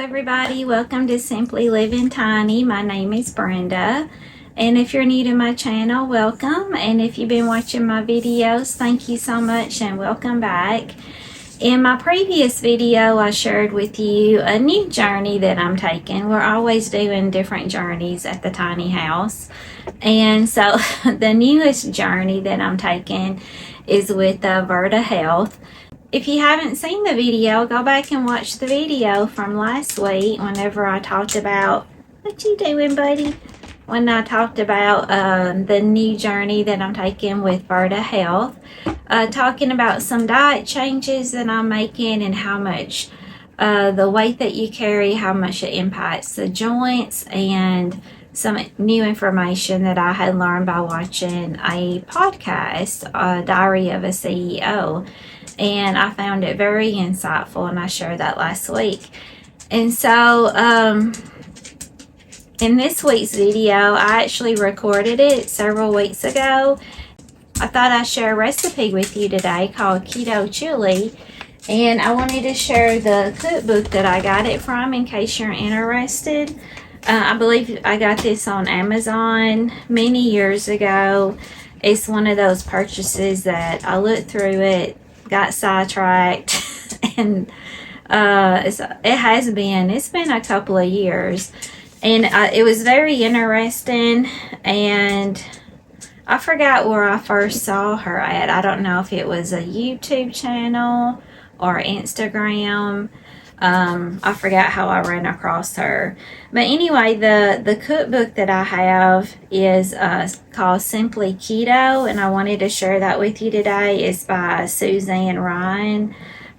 everybody, welcome to Simply Living Tiny. My name is Brenda, and if you're new to my channel, welcome, and if you've been watching my videos, thank you so much and welcome back. In my previous video, I shared with you a new journey that I'm taking. We're always doing different journeys at the tiny house, and so the newest journey that I'm taking is with Verta Health. If you haven't seen the video, go back and watch the video from last week whenever I talked about, what you doing, buddy? When I talked about the new journey that I'm taking with Verta Health, talking about some diet changes that I'm making and how much the weight that you carry, how much it impacts the joints, and some new information that I had learned by watching a podcast, Diary of a CEO. And I found it very insightful, and I shared that last week. And so in this week's video, I actually recorded it several weeks ago. I thought I'd share a recipe with you today called Keto Chili, and I wanted to share the cookbook that I got it from in case you're interested. I believe I got this on Amazon many years ago. It's one of those purchases that I looked through it, got sidetracked, and it's been a couple of years, and it was very interesting, and I forgot where I first saw her at. I don't know if it was a YouTube channel or Instagram. I forgot how I ran across her. But anyway, the cookbook that I have is called Simply Keto, and I wanted to share that with you today. It's by Suzanne Ryan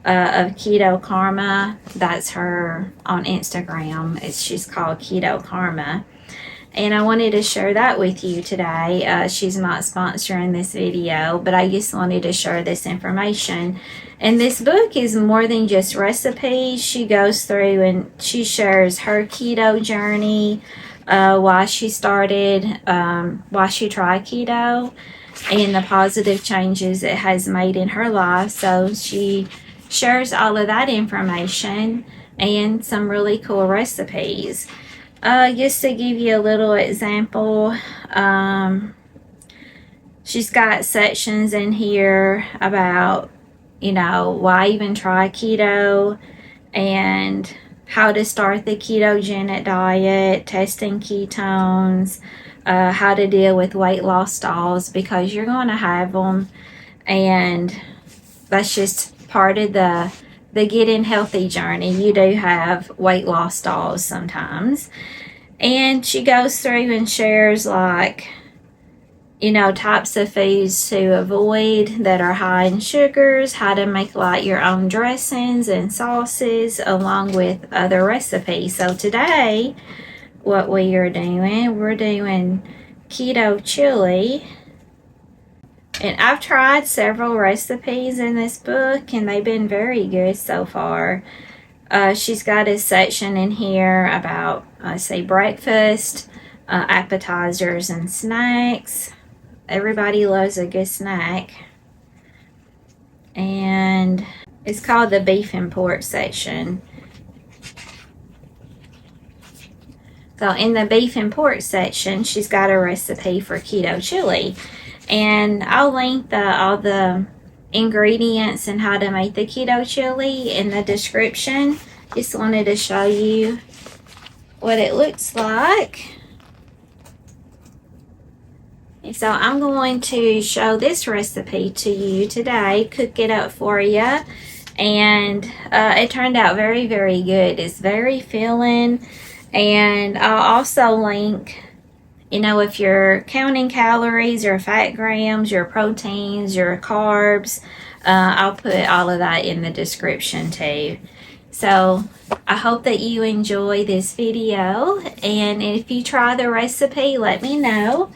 of Keto Karma. That's her on Instagram. She's called Keto Karma. And I wanted to share that with you today. She's not sponsoring this video, but I just wanted to share this information. And this book is more than just recipes. She goes through and she shares her keto journey, why she started, why she tried keto, and the positive changes it has made in her life. So she shares all of that information and some really cool recipes. Just to give you a little example, she's got sections in here about, why even try keto and how to start the ketogenic diet, testing ketones, how to deal with weight loss stalls, because you're going to have them, and that's just part of the getting healthy journey. You do have weight loss stalls sometimes. And she goes through and shares types of foods to avoid that are high in sugars, how to make your own dressings and sauces, along with other recipes. So today, what we're doing keto chili. And I've tried several recipes in this book, and they've been very good so far. She's got a section in here about, breakfast, appetizers, and snacks. Everybody loves a good snack. And it's called the beef and pork section. So in the beef and pork section, she's got a recipe for keto chili. And I'll link all the ingredients and how to make the keto chili in the description. Just wanted to show you what it looks like. And so I'm going to show this recipe to you today, cook it up for you, and it turned out very, very good. It's very filling, and I'll also link, if you're counting calories, your fat grams, your proteins, your carbs, I'll put all of that in the description too. So I hope that you enjoy this video, and if you try the recipe, let me know,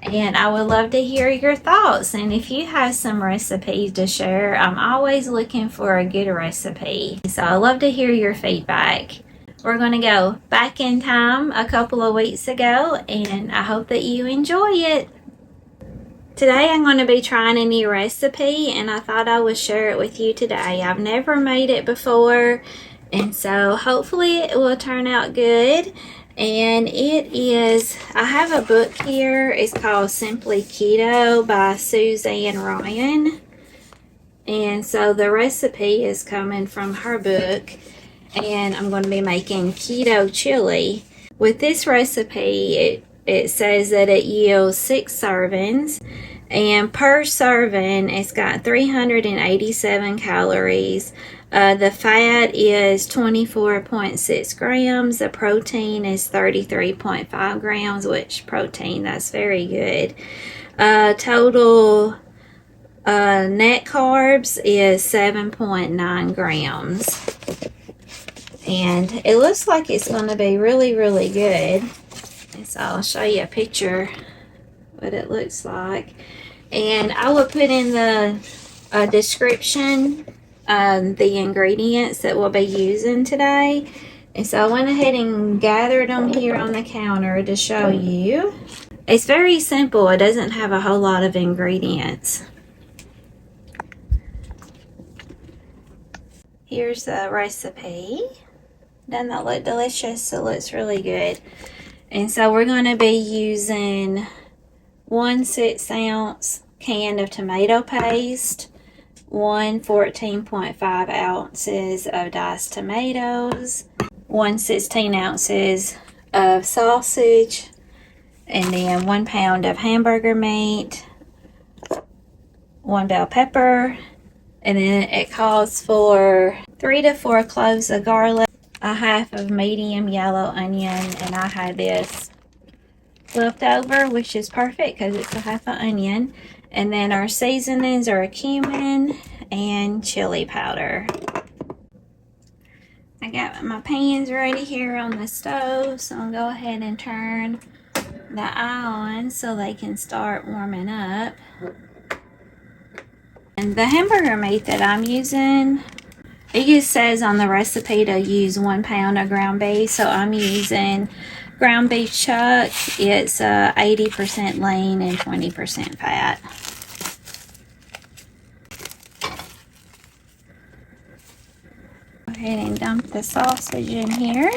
and I would love to hear your thoughts. And if you have some recipes to share, I'm always looking for a good recipe, so I love to hear your feedback. We're going to go back in time a couple of weeks ago, and I hope that you enjoy it. Today I'm going to be trying a new recipe, and I thought I would share it with you today. I've never made it before, And so hopefully it will turn out good. And it is, I have a book here. It's called Simply Keto by Suzanne Ryan. And so the recipe is coming from her book. And I'm going to be making keto chili. With this recipe, it says that it yields 6 servings. And per serving, it's got 387 calories. The fat is 24.6 grams. The protein is 33.5 grams, which protein, that's very good. Total net carbs is 7.9 grams. And it looks like it's going to be really, really good. And so I'll show you a picture what it looks like. And I will put in the description the ingredients that we'll be using today. And so I went ahead and gathered them here on the counter to show you. It's very simple. It doesn't have a whole lot of ingredients. Here's the recipe. Doesn't that look delicious? It looks really good. And so we're going to be using 1 6-ounce can of tomato paste, 1 14.5 ounces of diced tomatoes, 1 16 ounces of sausage, and then 1 pound of hamburger meat, 1 bell pepper, and then it calls for 3 to 4 cloves of garlic, a half of medium yellow onion, and I had this left over, which is perfect because it's a half an onion. And then our seasonings are cumin and chili powder. I got my pans ready here on the stove, so I'll go ahead and turn the eye on so they can start warming up. And the hamburger meat that I'm using, it just says on the recipe to use 1 pound of ground beef, so I'm using ground beef chuck. It's 80% lean and 20% fat. Go ahead and dump the sausage in here.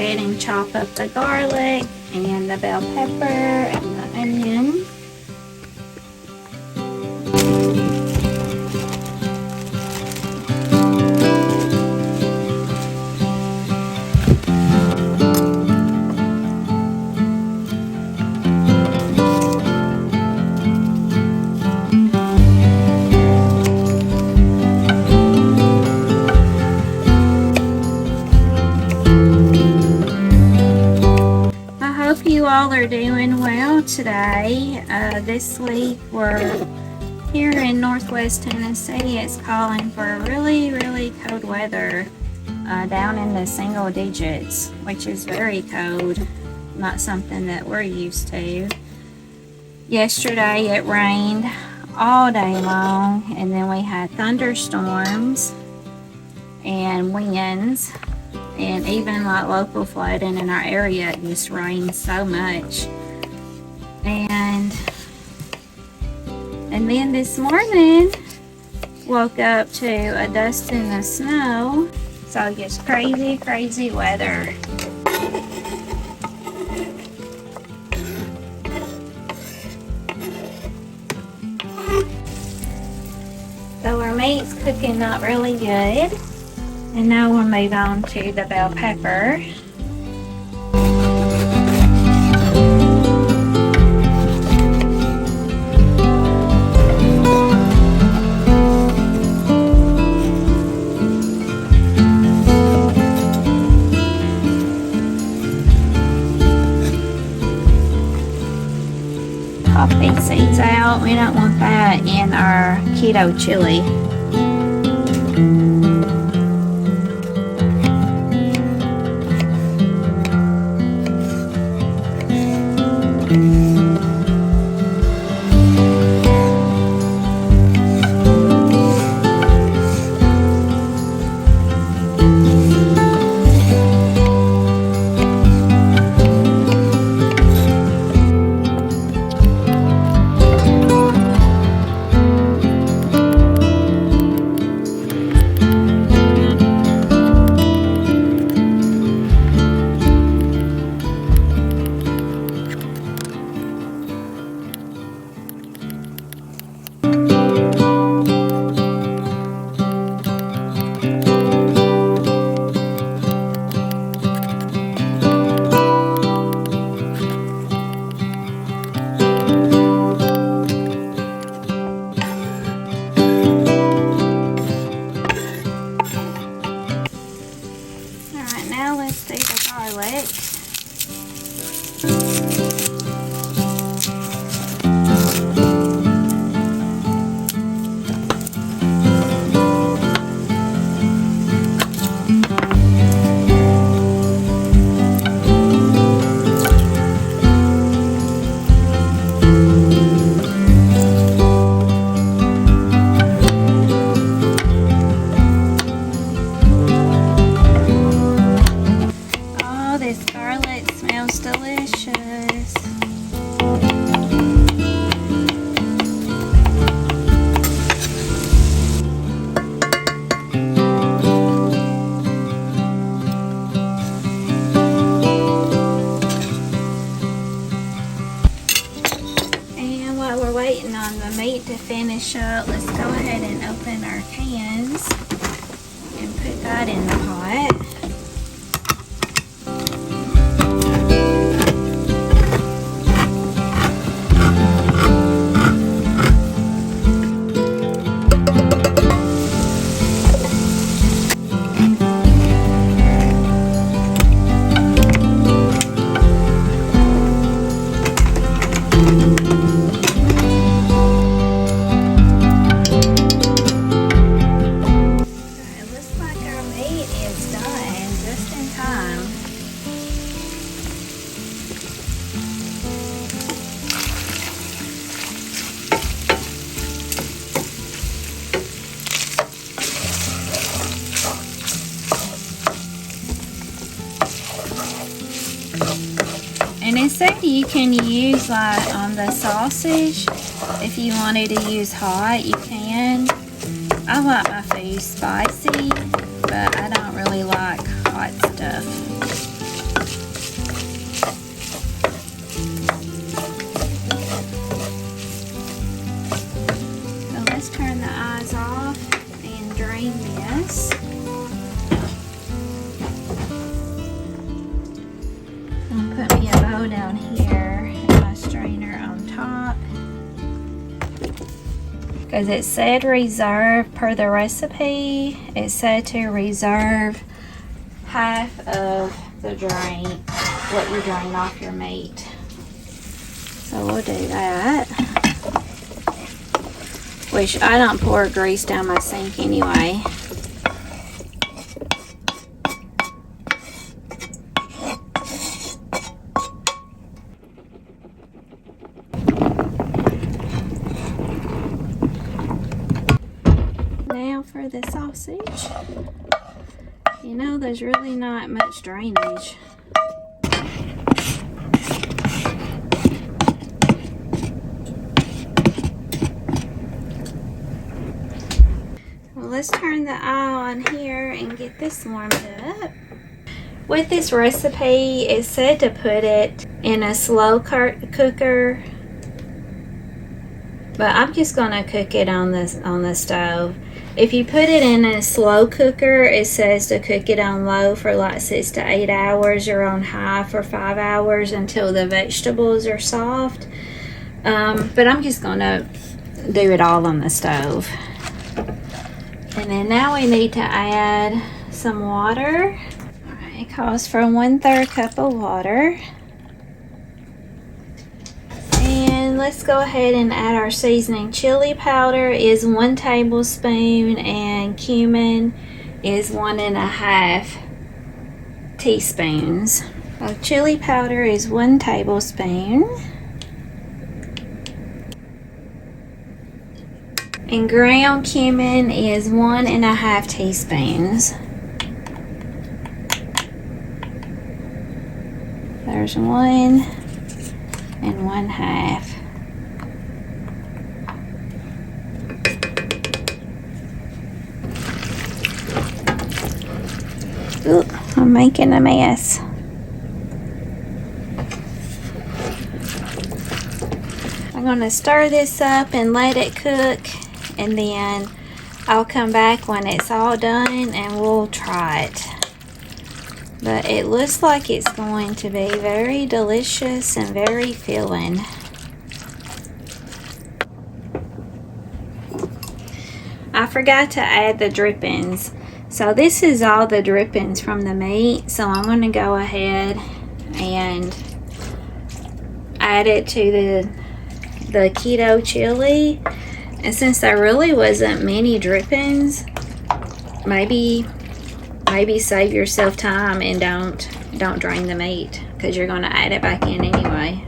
And chop up the garlic and the bell pepper and the onion. You all are doing well today. This week we're here in Northwest Tennessee. It's calling for really, really cold weather, down in the single digits, which is very cold. Not something that we're used to. Yesterday it rained all day long, and then we had thunderstorms and winds. And even like local flooding in our area, it just rained so much. And then this morning, woke up to a dusting of snow. So just crazy, crazy weather. So our meat's cooking up really good. And now we'll move on to the bell pepper. Pop these seeds out. We don't want that in our keto chili. through the garlic. Oh, this garlic smells delicious. And while we're waiting on the meat to finish up, let's go ahead and open our cans and put that in the pot. It looks like our meat is done just in time. And it said you can use like on the sausage, if you wanted to use hot, you can. I like my food spicy, but I don't really like hot stuff. So let's turn the eyes off and drain this. I'll put me a bowl down here and my strainer on top. Because it said reserve, per the recipe, it said to reserve half of the drain, what you drain off your meat. So we'll do that. Which I don't pour grease down my sink anyway. Now for the sausage. You know, there's really not much drainage. Well, let's turn the eye on here and get this warmed up. With this recipe, it said to put it in a slow cooker, but I'm just gonna cook it on the stove. If you put it in a slow cooker, it says to cook it on low for like 6 to 8 hours. You're on high for 5 hours until the vegetables are soft. But I'm just gonna do it all on the stove. And then now we need to add some water. All right, it calls for 1/3 cup of water. And let's go ahead and add our seasoning. Chili powder is 1 tablespoon and cumin is 1.5 teaspoons. So chili powder is 1 tablespoon. And ground cumin is 1.5 teaspoons. There's 1 and 1/2. Ooh, I'm making a mess. I'm gonna stir this up and let it cook, and then I'll come back when it's all done and we'll try it. But it looks like it's going to be very delicious and very filling. I forgot to add the drippings. So this is all the drippings from the meat. So I'm going to go ahead and add it to the keto chili. And since there really wasn't many drippings, maybe save yourself time and don't drain the meat, because you're going to add it back in anyway.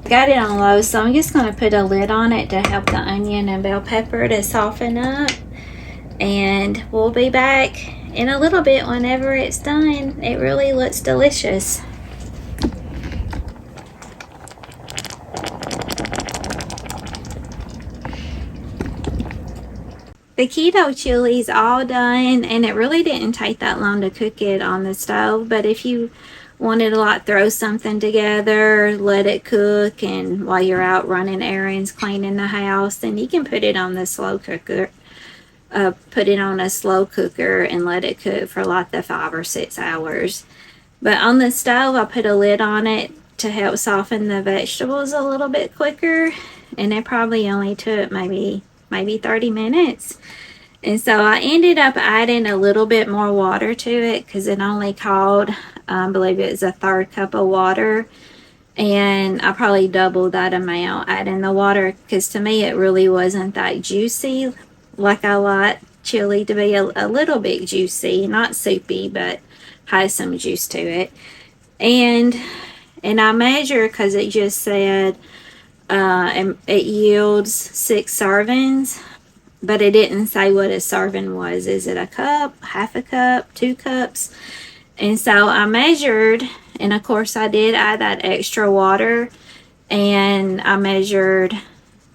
Got it on low, so I'm just going to put a lid on it to help the onion and bell pepper to soften up. And we'll be back in a little bit whenever it's done. It really looks delicious. The keto chili's all done, and it really didn't take that long to cook it on the stove. But if you wanted to like throw something together, let it cook, and while you're out running errands, cleaning the house, then you can put it on the slow cooker. Put it on a slow cooker and let it cook for like the 5 or 6 hours. But on the stove, I put a lid on it to help soften the vegetables a little bit quicker, and it probably only took maybe 30 minutes. And so I ended up adding a little bit more water to it, because it only called, I believe it was a 1/3 cup of water, and I probably doubled that amount adding the water, because to me it really wasn't that juicy. Like, I like chili to be a little bit juicy, not soupy, but has some juice to it. And I measured, because it just said it yields 6 servings, but it didn't say what a serving was. Is it a cup, half a cup, 2 cups? And so I measured, and of course I did add that extra water, and I measured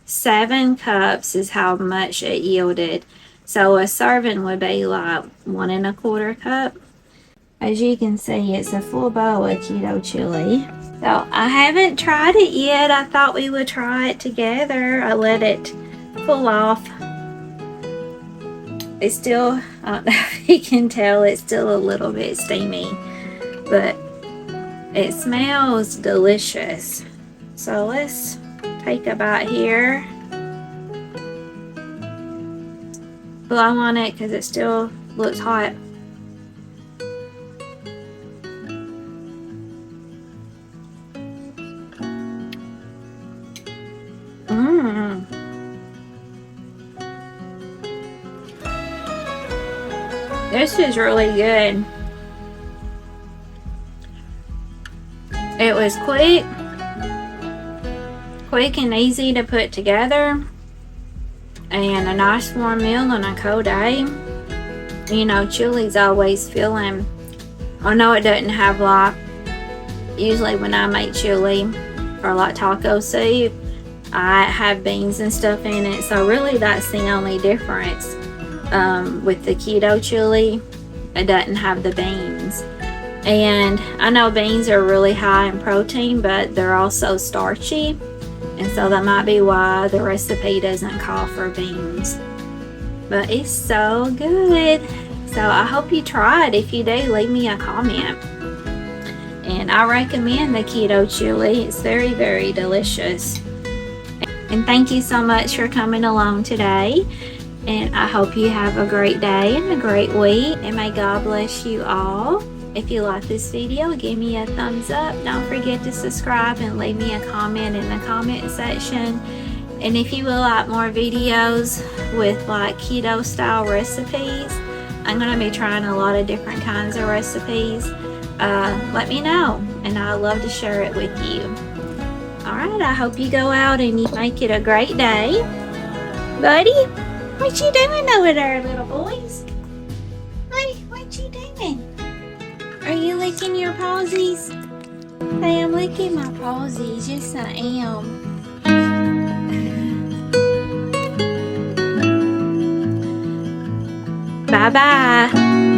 7 cups is how much it yielded. So a serving would be like 1 1/4 cup. As you can see, it's a full bowl of keto chili. So I haven't tried it yet. I thought we would try it together. I let it cool off. It's still, I don't know if you can tell, it's still a little bit steamy, but it smells delicious. So let's take a bite here. Blow on it because it still looks hot. This is really good. It was quick and easy to put together, and a nice warm meal on a cold day. You know, chili's always filling. I know it doesn't have like, usually when I make chili or like taco soup, I have beans and stuff in it, so really that's the only difference. With the keto chili, it doesn't have the beans. And I know beans are really high in protein, but they're also starchy, and so that might be why the recipe doesn't call for beans. But it's so good. So I hope you try it. If you do, leave me a comment. And I recommend the keto chili. It's very, very delicious. And thank you so much for coming along today. And I hope you have a great day and a great week. And may God bless you all. If you like this video, give me a thumbs up. Don't forget to subscribe and leave me a comment in the comment section. And if you would like more videos with like keto style recipes, I'm going to be trying a lot of different kinds of recipes. Let me know, and I'd love to share it with you. Alright, I hope you go out and you make it a great day. Buddy, what you doing over there, little boys? What you doing? Are you licking your pawsies? Hey, I'm licking my pawsies. Yes, I am. Bye-bye.